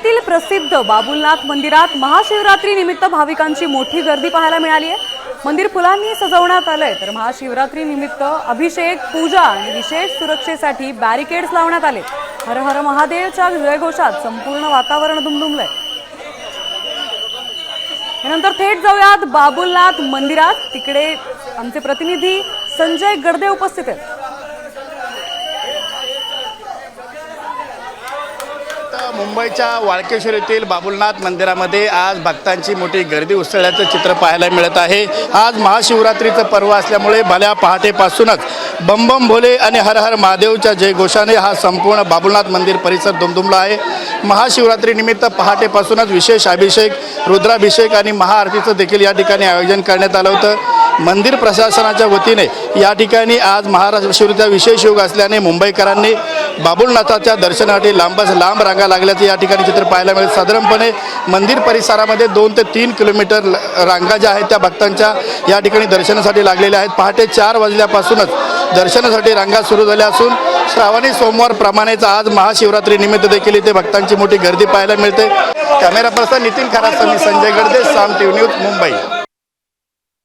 मुंबईतील प्रसिद्ध बाबुलनाथ मंदिरात महाशिवरात्री निमित्त भाविकांची मोठी गर्दी पाहायला मिळाली आहे। मंदिर फुलांनी सजवण्यात आलंय, तर महाशिवरात्री निमित्त अभिषेक, पूजा आणि विशेष सुरक्षेसाठी बॅरिकेड्स लावण्यात आले। हर हर महादेवच्या जयघोषात संपूर्ण वातावरण दुमदुमलंय। यानंतर थेट जाऊयात बाबुलनाथ मंदिरात, तिकडे आमचे प्रतिनिधी संजय गडदे उपस्थित आहेत। मुंबईच्या वाळकेश्वर येथील बाबुलनाथ मंदिरामध्ये आज भक्तांची मोठी गर्दी उसळल्याचं चित्र पाहायला मिळत आहे। आज महाशिवरात्रीचं पर्व असल्यामुळे भल्या पहाटेपासूनच बम बम भोले आणि हर हर महादेवच्या जयघोषाने हा संपूर्ण बाबुलनाथ मंदिर परिसर दुमदुमला आहे। महाशिवरात्रीनिमित्त पहाटेपासूनच विशेष अभिषेक, रुद्राभिषेक आणि महाआरतीचं देखील या ठिकाणी आयोजन करण्यात आलं होतं। मंदिर प्रशासनाच्या वतीने या ठिकाणी आज महाशिवरात्रीचा विशेष योग असल्याने मुंबईकरांनी बाबुलनाथाच्या दर्शनासाठी लांब रांगा लागल्याचे या ठिकाणी चित्र पाहायला मिळेल। साधारणपणे मंदिर परिसरामध्ये 2 ते 3 किलोमीटर रांगा ज्या आहेत त्या भक्तांच्या या ठिकाणी दर्शनासाठी लागलेल्या आहेत। पहाटे 4 वाजल्यापासूनच दर्शनासाठी रांगा सुरू झाल्या असून श्रावणी सोमवार प्रमाणेच आज महाशिवरात्री निमित्त देखील इथे भक्तांची मोठी गर्दी पाहायला मिळते। कॅमेरा पर्सन नितीन खरात, संजय गडदे, साम टीव्ही न्यूज, मुंबई।